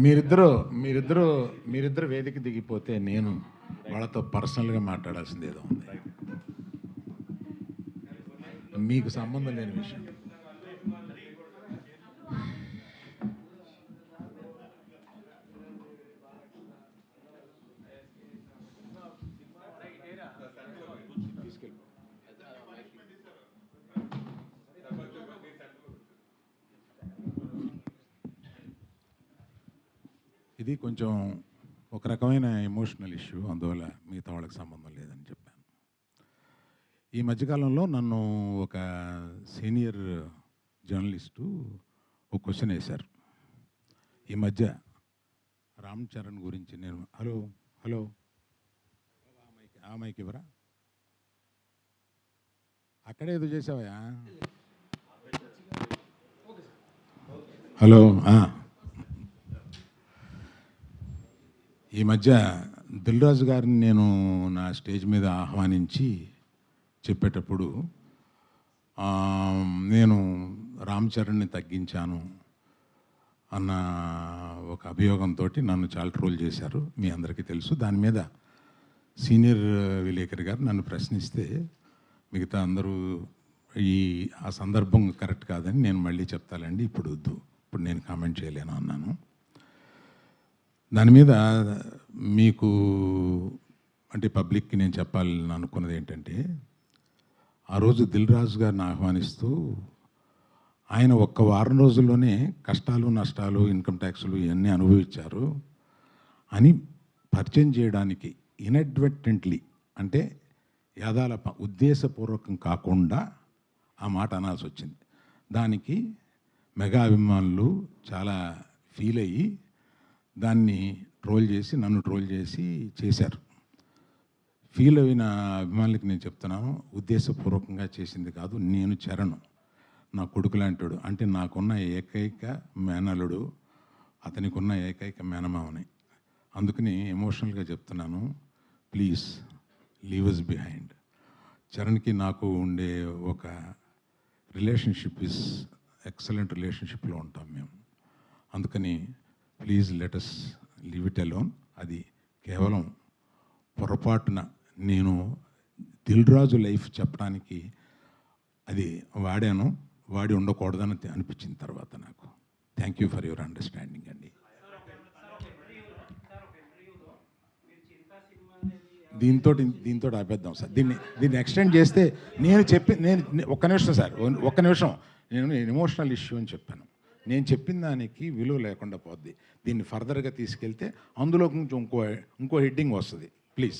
మీరిద్దరు మీరిద్దరు మీరిద్దరు వేదిక దిగిపోతే నేను వాళ్ళతో పర్సనల్గా మాట్లాడాల్సింది ఏదో ఉంది, మీకు సంబంధం లేని విషయం. ఇది కొంచెం ఒక రకమైన ఎమోషనల్ ఇష్యూ, అందువల్ల మిగతా వాళ్ళకి సంబంధం లేదని చెప్పాను. ఈ మధ్యకాలంలో నన్ను ఒక సీనియర్ జర్నలిస్టు ఒక క్వశ్చన్ వేశారు. ఈ మధ్య రామ్ చరణ్ గురించి నేను హలో హలో ఆ మైక్ ఇవ్వరా, అక్కడే ఏదో చేసావా, హలో. ఈ మధ్య దిల్ రాజు గారిని నేను నా స్టేజ్ మీద ఆహ్వానించి చెప్పేటప్పుడు నేను రామ్ చరణ్ని తగ్గించాను అన్న ఒక అభియోగంతో నన్ను చాలా ట్రోల్ చేశారు, మీ అందరికీ తెలుసు. దాని మీద సీనియర్ విలేకరి గారు నన్ను ప్రశ్నిస్తే మిగతా అందరూ ఆ సందర్భం కరెక్ట్ కాదని నేను మళ్ళీ చెప్తానండి, ఇప్పుడు వద్దు, ఇప్పుడు నేను కామెంట్ చేయలేను అన్నాను. దాని మీద మీకు అంటే పబ్లిక్కి నేను చెప్పాలని అనుకున్నది ఏంటంటే, ఆ రోజు దిల్ రాజు గారిని ఆహ్వానిస్తూ ఆయన ఒక్క వారం రోజుల్లోనే కష్టాలు నష్టాలు ఇన్కమ్ ట్యాక్స్లు ఇవన్నీ అనుభవించారు అని పరిచయం చేయడానికి ఇన్అడ్వర్టెంట్లీ అంటే యాదాల ఉద్దేశపూర్వకం కాకుండా ఆ మాట అనాల్సి వచ్చింది. దానికి మెగా అభిమానులు చాలా ఫీల్ అయ్యి దాన్ని ట్రోల్ చేసి నన్ను ట్రోల్ చేసి చేశారు. ఫీల్ అయిన అభిమానులకి నేను చెప్తున్నాను, ఉద్దేశపూర్వకంగా చేసింది కాదు. నేను చరణ్ నా కొడుకు లాంటాడు, అంటే నాకున్న ఏకైక మేనలుడు, అతనికి ఉన్న ఏకైక మేనమావని. అందుకని ఎమోషనల్గా చెప్తున్నాను, ప్లీజ్ లీవ్ అస్ బిహైండ్. చరణ్కి నాకు ఉండే ఒక రిలేషన్షిప్ ఇస్ ఎక్సలెంట్ రిలేషన్షిప్లో ఉంటాం మేము. అందుకని please let us leave it alone. అది కేవలం పొరపాటున నేను దిల్ రాజు లైఫ్ చెప్పడానికి అది వాడి ఉండకూడదని అనిపించిన తర్వాత నాకు. Thank you for your understanding అండి. దీంతో ఆపేద్దాం సార్, దీన్ని ఎక్స్టెండ్ చేస్తే నేను ఒక్క నిమిషం సార్, ఒక్క నిమిషం. నేను ఎమోషనల్ ఇష్యూ అని చెప్పాను. నేను చెప్పిన దానికి విలువ లేకుండా పోద్ది. దీన్ని ఫర్దర్గా తీసుకెళ్తే అందులో కొంచెం ఇంకో హెడ్డింగ్ వస్తుంది. ప్లీజ్.